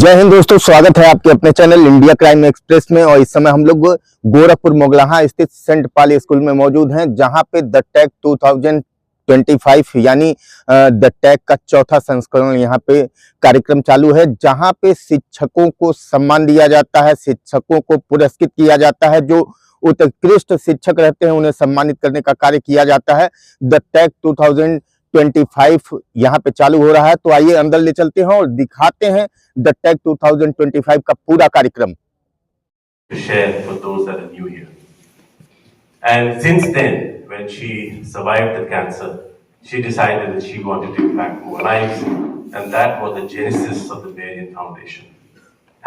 जय हिंद दोस्तों, स्वागत है आपके अपने चैनल इंडिया क्राइम एक्सप्रेस में। और इस समय हम लोग गोरखपुर मोगलाहा स्थित सेंट पाल स्कूल में मौजूद हैं, जहां पे द टैग 2025 यानी द टैग का चौथा संस्करण यहां पे कार्यक्रम चालू है, जहां पे शिक्षकों को सम्मान दिया जाता है, शिक्षकों को पुरस्कृत किया जाता है। जो उत्कृष्ट शिक्षक रहते हैं उन्हें सम्मानित करने का कार्य किया जाता है। द टैग 2025 यहाँ पे चालू हो रहा है, तो आइए अंदर ले चलते हैं और दिखाते हैं द टैग 2025 का पूरा कार्यक्रम। Share for those that are new here. And since then, when she survived the cancer, she decided that she wanted to impact more lives, and that was the genesis of the Marian Foundation.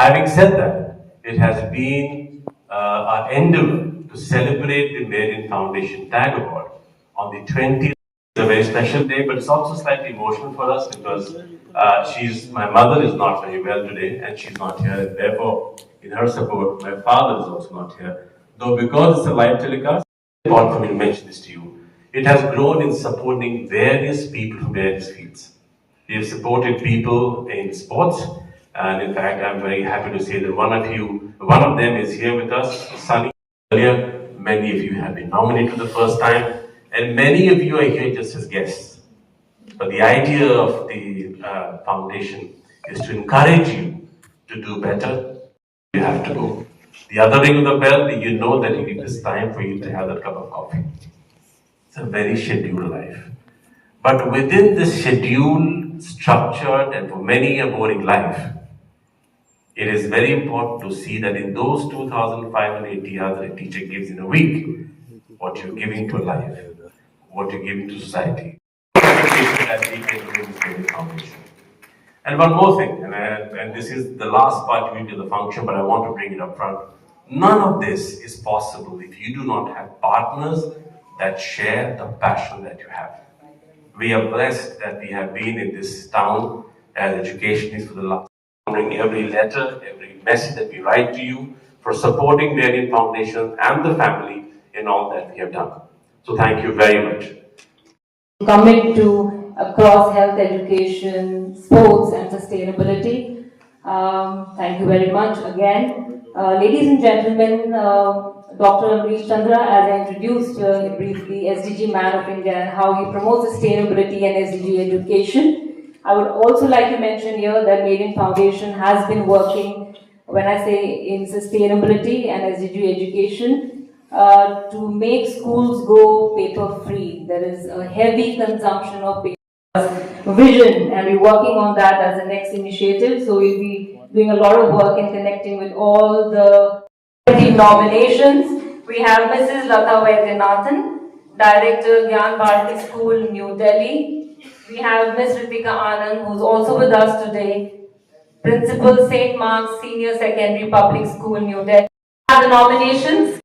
Having said that, it has been our endeavor to celebrate the Marian Foundation Tag Award on the 20th. It's a very special day, but it's also slightly emotional for us because my mother is not very well today, and she's not here, and therefore, in her support, my father is also not here. Though because it's a live telecast, it's important for me to mention this to you. It has grown in supporting various people from various fields. We have supported people in sports, and in fact, I'm very happy to say that one of them is here with us, Sunny. Earlier, many of you have been nominated for the first time, and many of you are here just as guests. But the idea of the foundation is to encourage you to do better. You have to go. The other ring of the bell, you know that it is time for you to have that cup of coffee. It's a very scheduled life. But within this scheduled, structured, and for many a boring life, it is very important to see that in those 2,580 hours that a teacher gives in a week, what you're giving to life, what you're giving to society, that we can do in this very foundation. And one more thing, and this is the last part of the function, but I want to bring it up front. None of this is possible if you do not have partners that share the passion that you have. We are blessed that we have been in this town as educationists for the last, honoring every letter, every message that we write to you, for supporting Marian Foundation and the family in all that we have done. So thank you very much. Commit to across health, education, sports and sustainability. Thank you very much again. Ladies and gentlemen, Dr. Amrish Chandra, as I introduced briefly, SDG Man of India and how he promotes sustainability and SDG education. I would also like to mention here that Marian Foundation has been working, when I say in sustainability and SDG education, to make schools go paper free. There is a heavy consumption of paper vision, and we're working on that as the next initiative. So we'll be doing a lot of work in connecting with all the nominations. We have Mrs. Lata Vaidyanathan, Director, Gyan Bharati School, New Delhi. We have Ms. Ritika Anand, who's also with us today, Principal, St. Mark's Senior Secondary Public School, New Delhi. We have the nominations.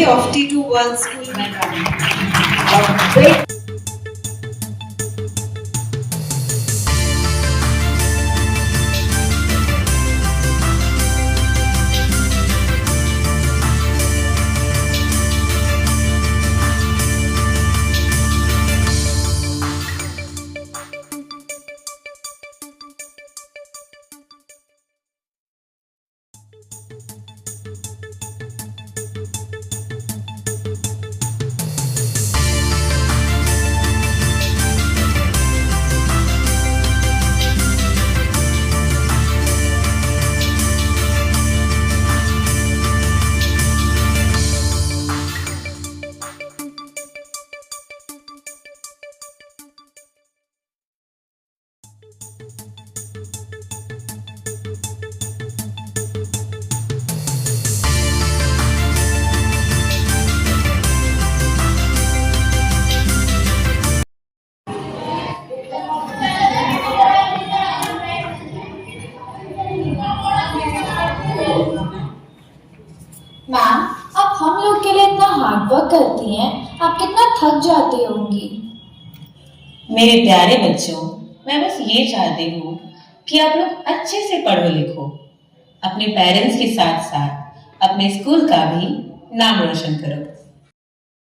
Of T2 World School Metro. थक जाती होंगी। मेरे प्यारे बच्चों, मैं बस ये चाहती हूँ कि आप लोग अच्छे से पढ़ो लिखो, अपने पेरेंट्स के साथ साथ अपने स्कूल का भी नाम रोशन करो।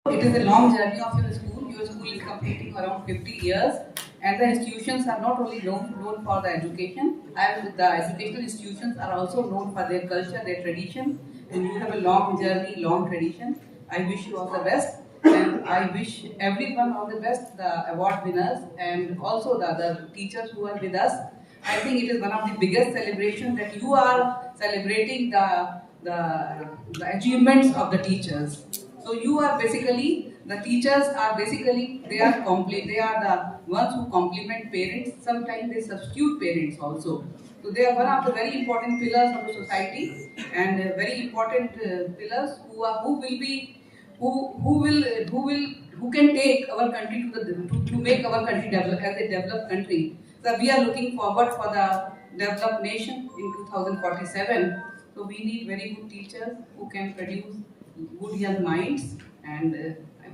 It is a long journey of your school. Your school is completing around 50 years, and the institutions are not only known for the education, and the educational institutions are also known for their culture, their tradition, and you have a long journey, long tradition. I wish you all the best, and I wish everyone all the best, the award winners, and also the other teachers who are with us. I think it is one of the biggest celebrations that you are celebrating the achievements of the teachers. So you are basically, the teachers are basically, they are the ones who complement parents. Sometimes they substitute parents also. So they are one of the very important pillars of the society, and very important pillars who can take our country to make our country develop as a developed country. So we are looking forward for the developed nation in 2047. So we need very good teachers who can produce good young minds, and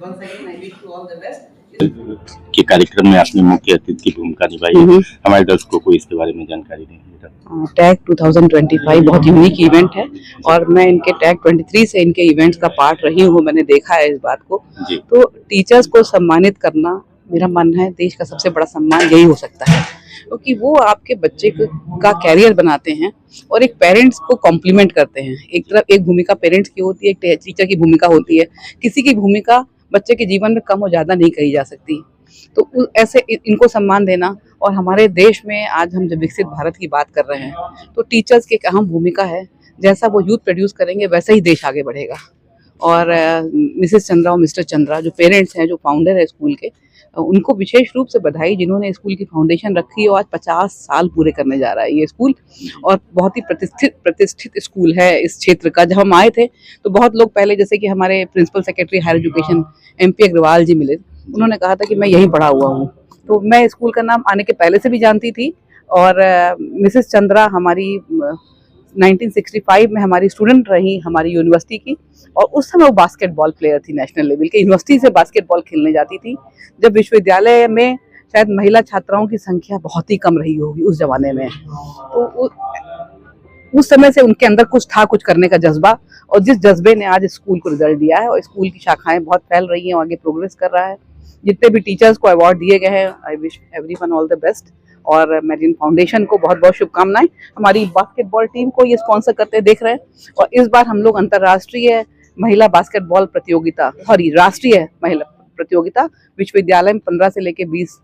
once again I wish you all the best. के कार्यक्रम में आपने मुख्य अतिथि की भूमिका निभाई है, हमारे दर्शकों को इसके बारे में जानकारी दें। टैग 2025 बहुत यूनिक इवेंट है और मैं इनके टैग 23 से इनके इवेंट्स का पार्ट रही हूँ, मैंने देखा है इस बात को। तो टीचर्स को सम्मानित करना, मेरा मानना है देश का सबसे बड़ा सम्मान यही हो सकता है, क्योंकि वो आपके बच्चे का कैरियर बनाते हैं और एक पेरेंट्स को कॉम्प्लीमेंट करते हैं। एक तरफ एक भूमिका पेरेंट्स की होती है, एक टीचर की भूमिका होती है। किसी की भूमिका बच्चे के जीवन में कम और ज़्यादा नहीं कही जा सकती। तो ऐसे इनको सम्मान देना, और हमारे देश में आज हम जब विकसित भारत की बात कर रहे हैं तो टीचर्स की एक अहम भूमिका है। जैसा वो यूथ प्रोड्यूस करेंगे वैसा ही देश आगे बढ़ेगा। और मिसेस चंद्रा और मिस्टर चंद्रा जो पेरेंट्स हैं, जो फाउंडर है स्कूल के, उनको विशेष रूप से बधाई, जिन्होंने स्कूल की फाउंडेशन रखी और आज 50 साल पूरे करने जा रहा है ये स्कूल। और बहुत ही प्रतिष्ठित स्कूल है इस क्षेत्र का। जब हम आए थे तो बहुत लोग पहले, जैसे कि हमारे principal secretary higher education MP Agarwal ji मिले, उन्होंने कहा था कि मैं यहीं पढ़ा हुआ हूँ। तो मैं स्कूल का नाम आने के पहले से भी जानती थी। और मिसेस चंद्रा हमारी 1965 में हमारी स्टूडेंट रही हमारी यूनिवर्सिटी की, और उस समय वो बास्केटबॉल प्लेयर थी नेशनल लेवल के। यूनिवर्सिटी से बास्केटबॉल खेलने जाती थी, जब विश्वविद्यालय में शायद महिला छात्राओं की संख्या बहुत ही कम रही होगी उस जमाने में। तो उस समय से उनके अंदर कुछ था, कुछ करने का जज्बा, और जिस जज्बे ने आज स्कूल को रिजल्ट दिया है, और स्कूल की शाखाएं बहुत फैल रही हैं, आगे प्रोग्रेस कर रहा है। जितने भी टीचर्स को अवार्ड दिए गए हैं, I wish everyone all the best, और मेरिन फाउंडेशन को बहुत बहुत शुभकामनाएं। हमारी बास्केटबॉल टीम को ये स्पॉन्सर करते देख रहे हैं, और इस बार हम लोग अंतर्राष्ट्रीय महिला बास्केटबॉल प्रतियोगिता, राष्ट्रीय महिला प्रतियोगिता विश्वविद्यालय में 15 से लेकर 20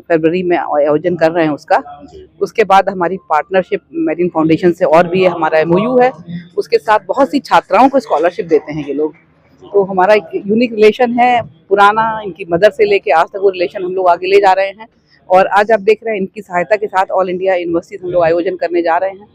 फरवरी में आयोजन कर रहे हैं उसका। उसके बाद हमारी पार्टनरशिप मेरिन फाउंडेशन से और भी है, हमारा MOU है, उसके साथ बहुत सी छात्राओं को स्कॉलरशिप देते हैं ये लोग। तो हमारा एक यूनिक रिलेशन है पुराना, इनकी मदर से लेके आज तक वो रिलेशन हम लोग आगे ले जा रहे हैं। और आज आप देख रहे हैं इनकी सहायता के साथ ऑल इंडिया यूनिवर्सिटी हम लोग आयोजन करने जा रहे हैं।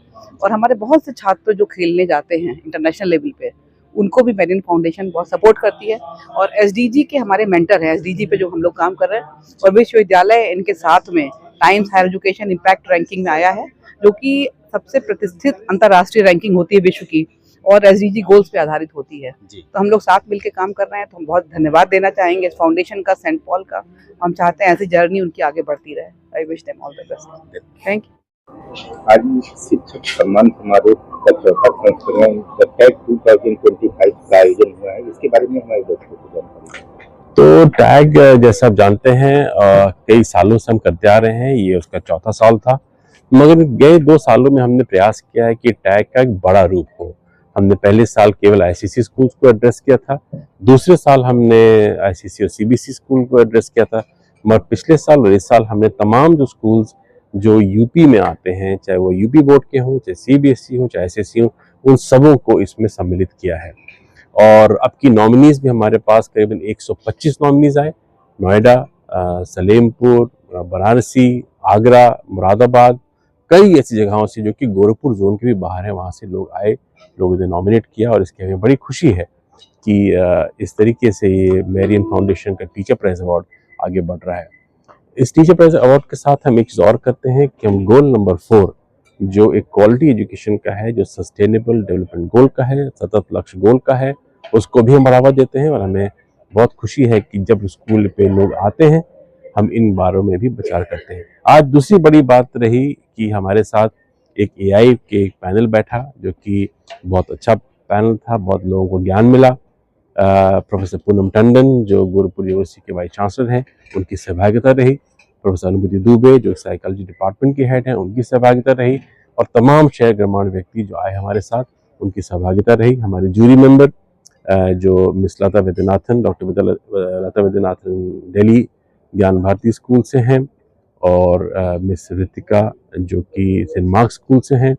और हमारे बहुत से छात्र जो खेलने जाते हैं इंटरनेशनल लेवल पे, उनको भी मेरिन फाउंडेशन बहुत सपोर्ट करती है। और SDG के हमारे मेंटर हैं, SDG पे जो हम लोग काम कर रहे हैं, और विश्वविद्यालय इनके साथ में Times Higher Education Impact ranking में आया है, जो कि सबसे प्रतिष्ठित अंतर्राष्ट्रीय रैंकिंग होती है विश्व की, और SDG गोल्स पे आधारित होती है। तो हम लोग साथ मिलकर काम कर रहे हैं। तो हम बहुत धन्यवाद देना चाहेंगे इस फाउंडेशन का, सेंट पॉल का। हम चाहते हैं ऐसी जर्नी उनकी आगे बढ़ती रहे। I wish them all the best. Thank you. आज शिक्षक सम्मान समारोह का चौथा संस्करण टैग 2025 का आयोजन हुआ है, इसके बारे में हमारे दोस्तों को जानकारी। तो टैग जैसा आप जानते हैं कई सालों से हम करते आ रहे हैं, ये उसका चौथा साल था। मगर गए 2 सालों में हमने प्रयास किया है कि टैग का एक बड़ा रूप हो। हमने पहले साल केवल ICC स्कूल्स को एड्रेस किया था, दूसरे साल हमने ICC और CBSE स्कूल को एड्रेस किया था, मगर पिछले साल और इस साल हमने तमाम जो स्कूल्स जो यूपी में आते हैं, चाहे वो यूपी बोर्ड के हों, चाहे CBSE हो, चाहे SSC हो, उन सबों को इसमें सम्मिलित किया है। और अब की नॉमिनीज भी हमारे पास करीबन 125 नॉमिनीज आए। नोएडा, सलेमपुर, बनारसी, आगरा, मुरादाबाद, कई ऐसी जगहों से जो कि गोरखपुर जोन के भी बाहर है, वहाँ से लोग आए, लोगों ने नॉमिनेट किया। और इसकी हमें बड़ी खुशी है कि इस तरीके से ये मेरिन फाउंडेशन का टीचर प्राइज अवार्ड आगे बढ़ रहा है। इस टीचर प्राइज अवार्ड के साथ हम एक चीज़ और करते हैं कि हम गोल नंबर 4 जो एक क्वालिटी एजुकेशन का है, जो सस्टेनेबल डेवलपमेंट गोल का है, सतत लक्ष्य गोल का है, उसको भी हम बढ़ावा देते हैं। और हमें बहुत खुशी है कि जब स्कूल पे लोग आते हैं हम इन बारों में भी विचार करते हैं। आज दूसरी बड़ी बात रही कि हमारे साथ एक एआई के एक पैनल बैठा, जो कि बहुत अच्छा पैनल था, बहुत लोगों को ज्ञान मिला। प्रोफेसर पूनम टंडन जो गोरखपुर यूनिवर्सिटी के वाइस चांसलर हैं, उनकी सहभागिता रही। प्रोफेसर अनुभूति दुबे जो साइकोलॉजी डिपार्टमेंट के हेड हैं, उनकी सहभागिता रही। और तमाम शहर गणमान्य व्यक्ति जो आए हमारे साथ, उनकी सहभागिता रही। हमारे जूरी मेंबर जो मिस लता वैद्यनाथन, डॉक्टर लता वैद्यनाथन दिल्ली ज्ञान भारती स्कूल से हैं, और मिस रितिका जो कि सेंट मार्क स्कूल से हैं,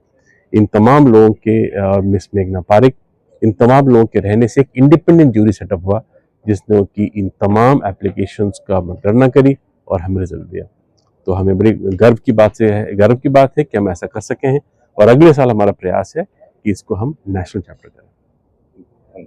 इन तमाम लोगों के, मिस मेघना पारिक, इन तमाम लोगों के रहने से एक इंडिपेंडेंट जूरी सेटअप हुआ, जिसने कि इन तमाम एप्लीकेशंस का मतगणना करी और हमें रिजल्ट दिया। तो हमें बड़ी गर्व की बात है कि हम ऐसा कर सके हैं, और अगले साल हमारा प्रयास है कि इसको हम नेशनल चैप्टर करें।